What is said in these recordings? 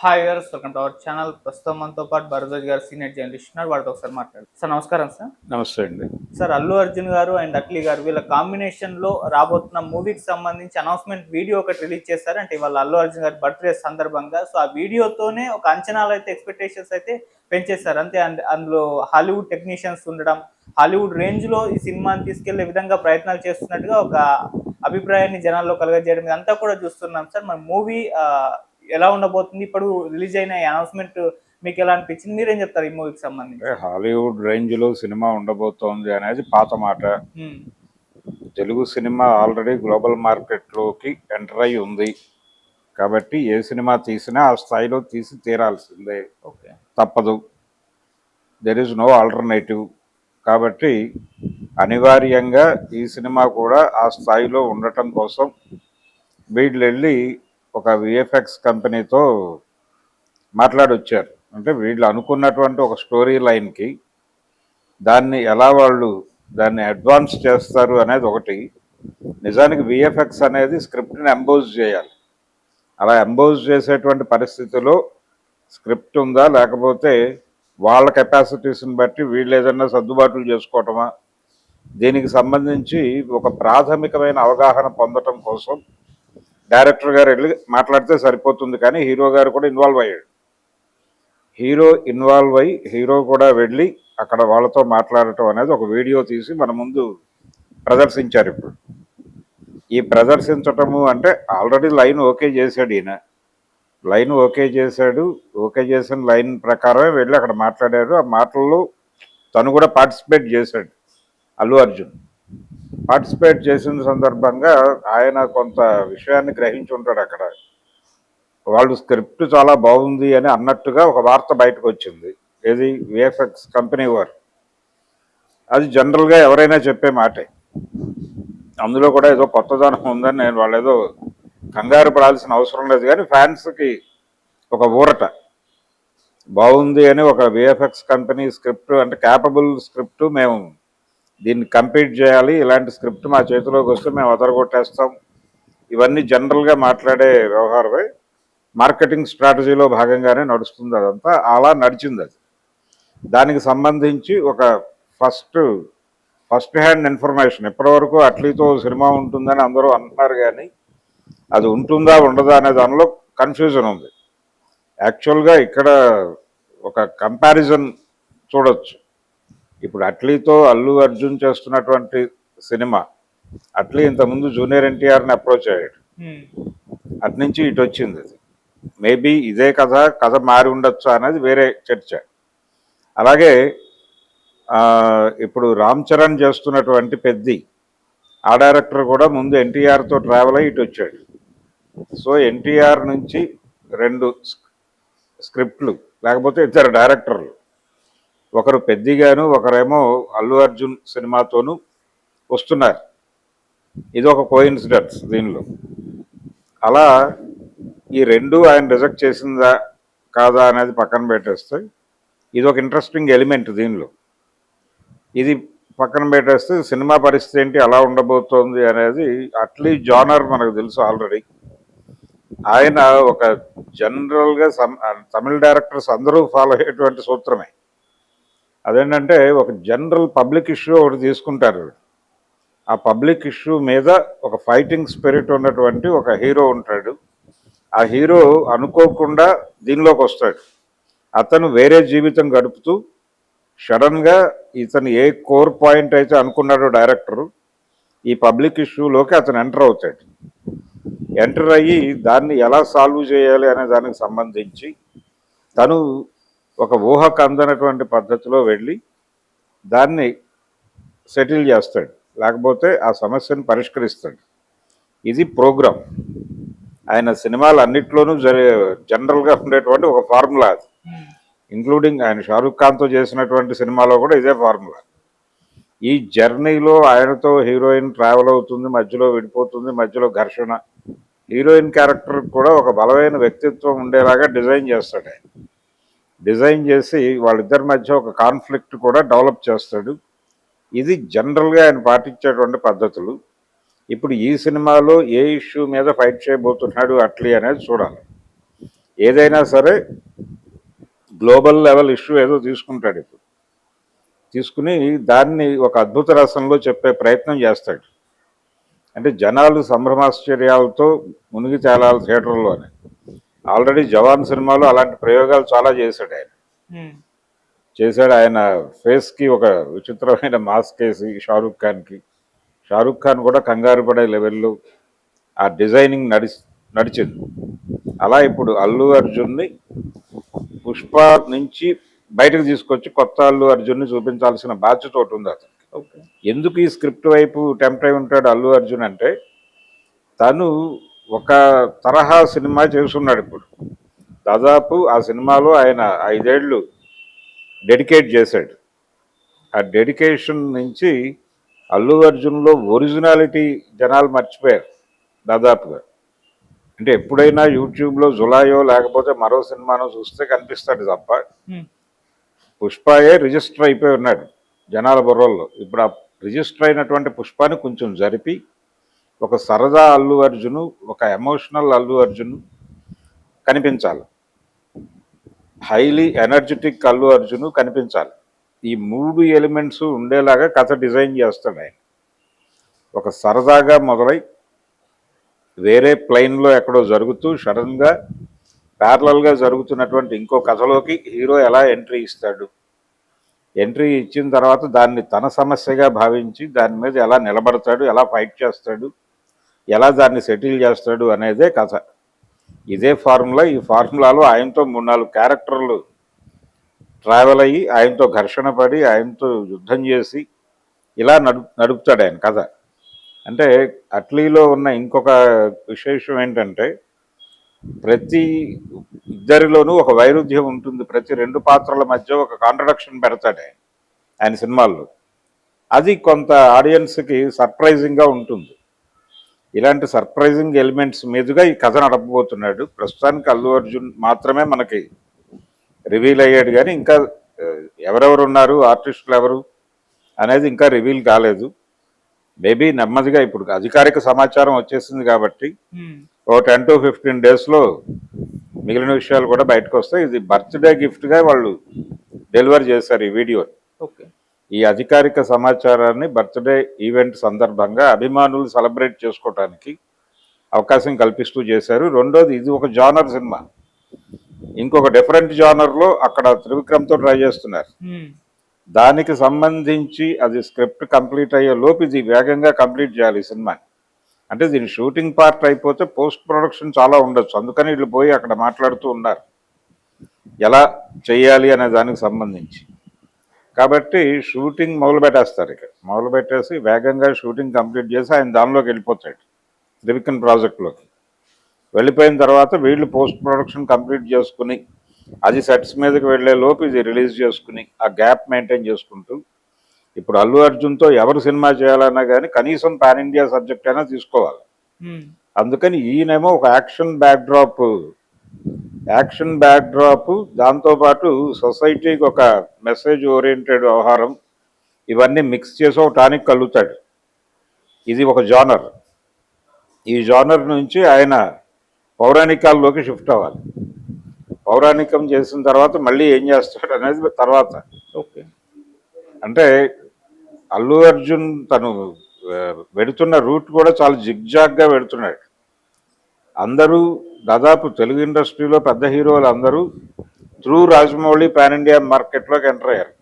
Hi viewers, welcome to our channel. ప్రస్తుతం మనతో పాటు భరద్వాజ్ గారు సీనియర్ జర్నలిస్ట్ ఉన్నారు. వాడితో ఒకసారి మాట్లాడు. సార్ నమస్కారం సార్. నమస్తే అండి. సార్, అల్లు అర్జున్ గారు అండ్ అట్లీ గారు వీళ్ళ కాంబినేషన్ లో రాబోతున్న మూవీకి సంబంధించి అనౌన్స్మెంట్ వీడియో ఒకటి రిలీజ్ చేస్తారు. అంటే ఇవాళ అల్లు అర్జున్ గారి బర్త్డే సందర్భంగా. సో ఆ వీడియోతోనే ఒక అంచనాలు అయితే, ఎక్స్పెక్టేషన్స్ అయితే పెంచేస్తారు అంతే. అందులో హాలీవుడ్ టెక్నీషియన్స్ ఉండడం, హాలీవుడ్ రేంజ్ లో ఈ సినిమాని తీసుకెళ్లే విధంగా ప్రయత్నాలు చేస్తున్నట్టుగా ఒక అభిప్రాయాన్ని జనాల్లో కలగజేయడం ఇదంతా కూడా చూస్తున్నాం సార్. మన మూవీ ఎలా ఉండబోతుంది, ఇప్పుడు రిలీజ్ అయిన అనౌన్స్మెంట్ మీకు ఎలా అనిపించింది, మీరేం చెప్తారు ఈ మూవీకి సంబంధించి? హాలీవుడ్ రేంజ్ లో సినిమా ఉండబోతోంది అనేది పాత మాట. Telugu cinema already global market లోకి ఎంటర్ అయి ఉంది కాబట్టి ఏ సినిమా తీసినా ఆ స్థాయిలో తీసి తీరాల్సిందే, తప్పదు. There is no alternative. కాబట్టి అనివార్యంగా ఈ సినిమా కూడా ఆ స్థాయిలో ఉండటం కోసం వీళ్ళు వెళ్ళి ఒక విఎఫ్ఎక్స్ కంపెనీతో మాట్లాడొచ్చారు. అంటే వీళ్ళు అనుకున్నటువంటి ఒక స్టోరీ లైన్కి దాన్ని ఎలా వాళ్ళు దాన్ని అడ్వాన్స్ చేస్తారు అనేది ఒకటి. నిజానికి విఎఫ్ఎక్స్ అనేది స్క్రిప్ట్ని ఎంబోజ్ చేయాలి. అలా ఎంబోజ్ చేసేటువంటి పరిస్థితిలో స్క్రిప్ట్ ఉందా, లేకపోతే వాళ్ళ కెపాసిటీస్ని బట్టి వీళ్ళు ఏదన్నా సర్దుబాట్లు చేసుకోవటమా, దీనికి సంబంధించి ఒక ప్రాథమికమైన అవగాహన పొందటం కోసం డైరెక్టర్ గారు వెళ్ళి మాట్లాడితే సరిపోతుంది. కానీ హీరో గారు కూడా ఇన్వాల్వ్ అయ్యాడు. హీరో కూడా వెళ్ళి అక్కడ వాళ్ళతో మాట్లాడటం అనేది ఒక వీడియో తీసి మన ముందు ప్రదర్శించారు. ఇప్పుడు ఈ ప్రదర్శించటము అంటే ఆల్రెడీ లైన్ ఓకే చేశాడు ఈయన. ఓకే చేసిన లైన్ ప్రకారమే వెళ్ళి అక్కడ మాట్లాడారు. ఆ మాటల్లో తను కూడా పార్టిసిపేట్ చేశాడు. అల్లు అర్జున్ పార్టిసిపేట్ చేసిన సందర్భంగా ఆయన కొంత విషయాన్ని గ్రహించి ఉంటాడు. అక్కడ వాళ్ళు స్క్రిప్ట్ చాలా బాగుంది అని అన్నట్టుగా ఒక వార్త బయటకు వచ్చింది. ఏది విఎఫ్ఎక్స్ కంపెనీ వారు. అది జనరల్గా ఎవరైనా చెప్పే మాటే. అందులో కూడా ఏదో కొత్తదనం ఉందని నేను వాళ్ళు ఏదో కంగారు పడాల్సిన అవసరం లేదు. కానీ ఫ్యాన్స్కి ఒక ఊరట బాగుంది అని ఒక విఎఫ్ఎక్స్ కంపెనీ స్క్రిప్ట్ అంటే క్యాపబుల్ స్క్రిప్ట్, మేము దీన్ని కంప్లీట్ చేయాలి, ఇలాంటి స్క్రిప్ట్ మా చేతిలోకి వస్తే మేము అదరగొట్టేస్తాం, ఇవన్నీ జనరల్గా మాట్లాడే వ్యవహారమే. మార్కెటింగ్ స్ట్రాటజీలో భాగంగానే నడుస్తుంది. అదంతా అలా నడిచింది. అది దానికి సంబంధించి ఒక ఫస్ట్ హ్యాండ్ ఇన్ఫర్మేషన్. ఇప్పటివరకు అట్లీతో సినిమా ఉంటుందని అందరూ అంటున్నారు, కానీ అది ఉంటుందా ఉండదా అనే దానిలో కన్ఫ్యూజన్ ఉంది. యాక్చువల్గా ఇక్కడ ఒక కంపారిజన్ చూడొచ్చు. ఇప్పుడు అట్లీతో అల్లు అర్జున్ చేస్తున్నటువంటి సినిమా, అట్లీ ఇంతకుముందు జూనియర్ ఎన్టీఆర్ని అప్రోచ్ అయ్యాడు, అట్నుంచి ఇటు వచ్చింది. అది మేబీ ఇదే కథ మారి ఉండొచ్చు అనేది వేరే చర్చ. అలాగే ఇప్పుడు రామ్ చరణ్ చేస్తున్నటువంటి పెద్ది, ఆ డైరెక్టర్ కూడా ముందు ఎన్టీఆర్తో ట్రావెల్ అయ్యి ఇటు వచ్చాడు. సో ఎన్టీఆర్ నుంచి 2 స్క్రిప్ట్లు, లేకపోతే 2 డైరెక్టర్లు, ఒకరు పెద్దిగాను ఒకరేమో అల్లు అర్జున్ సినిమాతోనూ వస్తున్నారు. ఇది ఒక కోఇన్సిడెన్స్ దీనిలో. అలా ఈ 2 ఆయన రిజెక్ట్ చేసిందా కాదా అనేది పక్కన పెట్టేస్తే ఇది ఒక ఇంట్రెస్టింగ్ ఎలిమెంట్ దీనిలో. ఇది పక్కన పెట్టేస్తే సినిమా పరిస్థితి ఏంటి, అలా ఉండబోతోంది అనేది అట్లీ జానర్ మనకు తెలుసు ఆల్రెడీ. ఆయన ఒక జనరల్గా తమిళ డైరెక్టర్స్ అందరూ ఫాలో అయ్యేటువంటి సూత్రమే. అదేంటంటే ఒక జనరల్ పబ్లిక్ ఇష్యూ ఒకటి తీసుకుంటారు. ఆ పబ్లిక్ ఇష్యూ మీద ఒక ఫైటింగ్ స్పిరిట్ ఉన్నటువంటి ఒక హీరో ఉంటాడు. ఆ హీరో అనుకోకుండా దీనిలోకి వస్తాడు. అతను వేరే జీవితం గడుపుతూ సడన్గా ఇతను ఏ కోర్ పాయింట్ అయితే అనుకున్నాడో డైరెక్టరు, ఈ పబ్లిక్ ఇష్యూలోకి అతను ఎంటర్ అవుతాడు. ఎంటర్ అయ్యి దాన్ని ఎలా సాల్వ్ చేయాలి అనే దానికి సంబంధించి తను ఒక ఊహకు అందనటువంటి పద్ధతిలో వెళ్ళి దాన్ని సెటిల్ చేస్తాడు, లేకపోతే ఆ సమస్యను పరిష్కరిస్తాడు. ఇది ప్రోగ్రామ్. ఆయన సినిమాలు అన్నిట్లోనూ జనరల్గా ఉండేటువంటి ఒక ఫార్ములా అది. ఇంక్లూడింగ్ ఆయన షారూఖ్ ఖాన్తో చేసినటువంటి సినిమాలో కూడా ఇదే ఫార్ములా. ఈ జర్నీలో ఆయనతో హీరోయిన్ ట్రావెల్ అవుతుంది, మధ్యలో విడిపోతుంది, మధ్యలో ఘర్షణ. హీరోయిన్ క్యారెక్టర్ కూడా ఒక బలమైన వ్యక్తిత్వం ఉండేలాగా డిజైన్ చేస్తాడు ఆయన. డిజైన్ చేసి వాళ్ళిద్దరి మధ్య ఒక కాన్ఫ్లిక్ట్ కూడా డెవలప్ చేస్తాడు. ఇది జనరల్గా ఆయన పాటించేటువంటి పద్ధతులు. ఇప్పుడు ఈ సినిమాలో ఏ ఇష్యూ మీద ఫైట్ చేయబోతున్నాడు అట్లీ అనేది చూడాలి. ఏదైనా సరే గ్లోబల్ లెవెల్ ఇష్యూ ఏదో తీసుకుంటాడు ఇప్పుడు, తీసుకుని దాన్ని ఒక అద్భుత రసంలో చెప్పే ప్రయత్నం చేస్తాడు. అంటే జనాలు సంభ్రమాశ్చర్యాలతో మునిగి తేలాలి థియేటర్లోనే. ఆల్రెడీ జవాన్ సినిమాలో అలాంటి ప్రయోగాలు చాలా చేశాడు ఆయన. ఆయన ఫేస్కి ఒక విచిత్రమైన మాస్క్ వేసి షారూక్ ఖాన్ కూడా కంగారు పడే లెవెల్లో ఆ డిజైనింగ్ నడిచింది. అలా ఇప్పుడు అల్లు అర్జున్ని పుష్ప నుంచి బయటకు తీసుకొచ్చి కొత్త అల్లు అర్జున్ని చూపించాల్సిన బాధ్యత ఒకటి ఉంది అతనికి. ఎందుకు ఈ స్క్రిప్ట్ వైపు టెంప్ట్ అయి ఉంటాడు అల్లు అర్జున్ అంటే, తను ఒక తరహా సినిమా చేస్తున్నాడు ఇప్పుడు. దాదాపు ఆ సినిమాలో ఆయన 5 ఏళ్ళు డెడికేట్ చేశాడు. ఆ డెడికేషన్ నుంచి అల్లు అర్జున్లో ఒరిజినాలిటీ జనాలు మర్చిపోయారు దాదాపుగా. అంటే ఎప్పుడైనా యూట్యూబ్లో జులాయో లేకపోతే మరో సినిమానో చూస్తే కనిపిస్తాడు తప్ప పుష్పయే రిజిస్టర్ అయిపోయి ఉన్నాడు జనాల బుర్రల్లో. ఇప్పుడు ఆ రిజిస్టర్ అయినటువంటి పుష్పాన్ని కొంచెం జరిపి ఒక సరదా అల్లు అర్జును, ఒక ఎమోషనల్ అల్లు అర్జును కనిపించాలి, హైలీ ఎనర్జెటిక్ అల్లు అర్జును కనిపించాలి. ఈ 3 ఎలిమెంట్స్ ఉండేలాగా కథ డిజైన్ చేస్తాడు ఆయన. ఒక సరదాగా మొదలై వేరే ప్లైన్లో ఎక్కడో జరుగుతూ సడన్గా ప్యారలల్గా జరుగుతున్నటువంటి ఇంకో కథలోకి హీరో ఎలా ఎంట్రీ ఇస్తాడు, ఎంట్రీ ఇచ్చిన తర్వాత దాన్ని తన సమస్యగా భావించి దాని మీద ఎలా నిలబడతాడు, ఎలా ఫైట్ చేస్తాడు, ఎలా దాన్ని సెటిల్ చేస్తాడు అనేదే కథ. ఇదే ఫార్ములా. ఈ ఫార్ములాలో ఆయనతో 3-4 క్యారెక్టర్లు ట్రావెల్ అయ్యి ఆయనతో ఘర్షణ పడి ఆయనతో యుద్ధం చేసి ఇలా నడుపుతాడు ఆయన కథ. అంటే అట్లీలో ఉన్న ఇంకొక విశేషం ఏంటంటే ప్రతి ఇద్దరిలోనూ ఒక వైరుధ్యం ఉంటుంది. ప్రతి 2 పాత్రల మధ్య ఒక కాంట్రడక్షన్ పెడతాడు ఆయన సినిమాల్లో. అది కొంత ఆడియన్స్కి సర్ప్రైజింగ్గా ఉంటుంది. ఇలాంటి సర్ప్రైజింగ్ ఎలిమెంట్స్ మీదుగా ఈ కథ నడపబోతున్నాడు. ప్రస్తుతానికి అల్లు అర్జున్ మాత్రమే మనకి రివీల్ అయ్యాడు, కానీ ఇంకా ఎవరెవరు ఉన్నారు, ఆర్టిస్టులు ఎవరు అనేది ఇంకా రివీల్ కాలేదు. మేబీ నెమ్మదిగా ఇప్పుడు అధికారిక సమాచారం వచ్చేసింది కాబట్టి ఓ 10 to 15 డేస్లో మిగిలిన విషయాలు కూడా బయటకు వస్తాయి. ఇది బర్త్డే గిఫ్ట్గా వాళ్ళు డెలివర్ చేశారు ఈ వీడియో. ఈ అధికారిక సమాచారాన్ని బర్త్డే ఈవెంట్ సందర్భంగా అభిమానులు సెలబ్రేట్ చేసుకోవటానికి అవకాశం కల్పిస్తూ చేశారు. రెండోది, ఇది ఒక జానర్ సినిమా. ఇంకొక డిఫరెంట్ జానర్లో అక్కడ త్రివిక్రమ్తో ట్రై చేస్తున్నారు. దానికి సంబంధించి అది స్క్రిప్ట్ కంప్లీట్ అయ్యే లోపు ఇది వేగంగా కంప్లీట్ చేయాలి ఈ సినిమాని. అంటే దీని షూటింగ్ పార్ట్ అయిపోతే పోస్ట్ ప్రొడక్షన్ చాలా ఉండొచ్చు. అందుకని వీళ్ళు పోయి అక్కడ మాట్లాడుతూ ఉన్నారు ఎలా చేయాలి అనే దానికి సంబంధించి. కాబట్టి షూటింగ్ మొదలుపెట్టేస్తారు. ఇక మొదలుపెట్టేసి వేగంగా షూటింగ్ కంప్లీట్ చేసి ఆయన దానిలోకి వెళ్ళిపోతాడు, త్రివిక్రమ్ ప్రాజెక్టులోకి. వెళ్ళిపోయిన తర్వాత వీళ్ళు పోస్ట్ ప్రొడక్షన్ కంప్లీట్ చేసుకుని అది సెట్స్ మీదకి వెళ్ళే లోపు ఇది రిలీజ్ చేసుకుని ఆ గ్యాప్ మెయింటైన్ చేసుకుంటూ ఇప్పుడు అల్లు అర్జున్తో ఎవరు సినిమా చేయాలన్నా కానీ కనీసం పాన్ ఇండియా సబ్జెక్ట్ అయినా తీసుకోవాలి. అందుకని ఈయనేమో ఒక యాక్షన్ బ్యాక్డ్రాప్, దాంతోపాటు సొసైటీకి ఒక మెసేజ్ ఓరియంటెడ్ వ్యవహారం, ఇవన్నీ మిక్స్ చేసి ఒక టానిక్ కలుగుతాడు. ఇది ఒక జానర్. ఈ జానర్ నుంచి ఆయన పౌరాణికాల్లోకి షిఫ్ట్ అవ్వాలి. పౌరాణికం చేసిన తర్వాత మళ్ళీ ఏం చేస్తాడు అనేది తర్వాత. అంటే అల్లు అర్జున్ తను వెడుతున్న రూట్ కూడా చాలా జిగ్జాగ్గా వెడుతున్నాడు. అందరూ దాదాపు తెలుగు ఇండస్ట్రీలో పెద్ద హీరోలు అందరూ త్రూ రాజమౌళి పాన్ ఇండియా మార్కెట్లోకి ఎంటర్ అయ్యారు.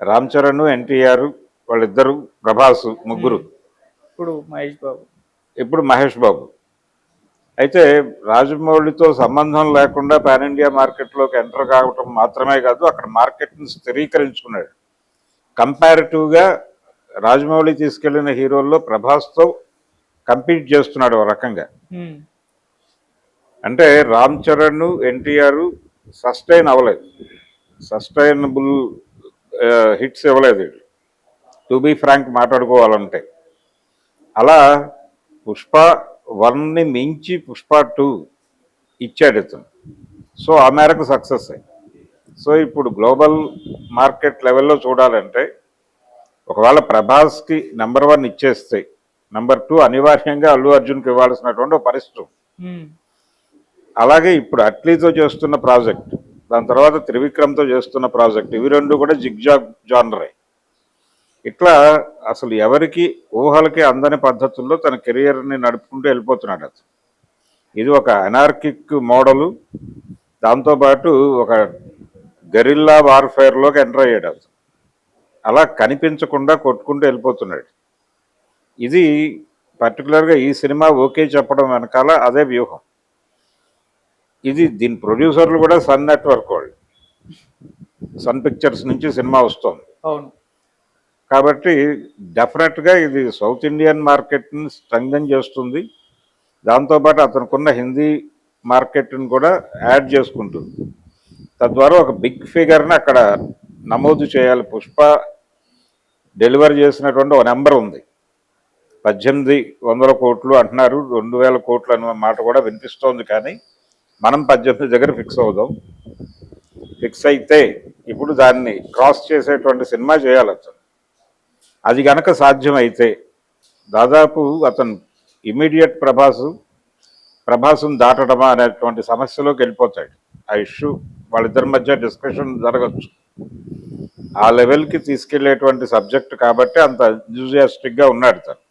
రామ్ చరణ్, ఎన్టీఆర్, వాళ్ళిద్దరు, ప్రభాస్, ముగ్గురు, ఇప్పుడు మహేష్ బాబు. అయితే రాజమౌళితో సంబంధం లేకుండా పాన్ ఇండియా మార్కెట్లోకి ఎంటర్ కావటం మాత్రమే కాదు, అక్కడ మార్కెట్ని స్థిరీకరించుకున్నాడు. కంపారిటివ్గా రాజమౌళి తీసుకెళ్లిన హీరోల్లో ప్రభాస్తో కంపీట్ చేస్తున్నాడు ఒక రకంగా. అంటే రామ్ చరణ్, ఎన్టీఆర్ సస్టైనబుల్ హిట్స్ ఇవ్వలేదు టు బీ ఫ్రాంక్ మాట్లాడుకోవాలంటే. అలా పుష్ప 1ని మించి పుష్ప 2 ఇచ్చాడు ఇతను. సో ఆ మేరకు సక్సెస్ అయ్యి. సో ఇప్పుడు గ్లోబల్ మార్కెట్ లెవెల్లో చూడాలంటే ఒకవేళ ప్రభాస్కి నెంబర్ 1 ఇచ్చేస్తే నెంబర్ 2 అనివార్యంగా అల్లు అర్జున్కి ఇవ్వాల్సినటువంటి పరిస్థితి. అలాగే ఇప్పుడు అట్లీతో చేస్తున్న ప్రాజెక్ట్, దాని తర్వాత త్రివిక్రమ్తో చేస్తున్న ప్రాజెక్ట్, ఇవి రెండు కూడా జిగ్జాగ్ జానరే. ఇట్లా అసలు ఎవరికి ఊహలకి అందని పద్ధతుల్లో తన కెరియర్ని నడుపుకుంటూ వెళ్ళిపోతున్నాడు అతను. ఇది ఒక అనార్కిక్ మోడలు, దాంతోపాటు ఒక గెరిల్లా వార్ఫేర్లోకి ఎంటర్ అయ్యాడు అతను. అలా కనిపించకుండా కొట్టుకుంటూ వెళ్ళిపోతున్నాడు. ఇది పర్టికులర్గా ఈ సినిమా ఓకే చెప్పడం వెనకాల అదే వ్యూహం. దీని ప్రొడ్యూసర్లు కూడా సన్ నెట్వర్క్ వాళ్ళు, సన్ పిక్చర్స్ నుంచి సినిమా వస్తుంది. అవును. కాబట్టి డెఫినెట్గా ఇది సౌత్ ఇండియన్ మార్కెట్ని స్ట్రెంగ్థెన్ చేస్తుంది. దాంతోపాటు అతనుకున్న హిందీ మార్కెట్ని కూడా యాడ్ చేసుకుంటుంది. తద్వారా ఒక బిగ్ ఫిగర్ని అక్కడ నమోదు చేయాలి. పుష్ప డెలివర్ చేసినటువంటి ఒక నెంబర్ ఉంది, 1800 కోట్లు అంటున్నారు, 2000 కోట్లు అనే మాట కూడా వినిపిస్తోంది. కానీ మనం 18 దగ్గర ఫిక్స్ అవుదాం. ఫిక్స్ అయితే ఇప్పుడు దాన్ని క్రాస్ చేసేటువంటి సినిమా చేయాలి అతను. అది గనక సాధ్యమైతే దాదాపు అతను ఇమీడియట్ ప్రభాస్ను దాటడమా అనేటువంటి సమస్యలోకి వెళ్ళిపోతాడు. ఆ ఇష్యూ వాళ్ళిద్దరి మధ్య డిస్కషన్ జరగచ్చు. ఆ లెవెల్కి తీసుకెళ్లేటువంటి సబ్జెక్ట్ కాబట్టి అంత ఎంథూజియాస్టిక్గా ఉన్నాడు తను.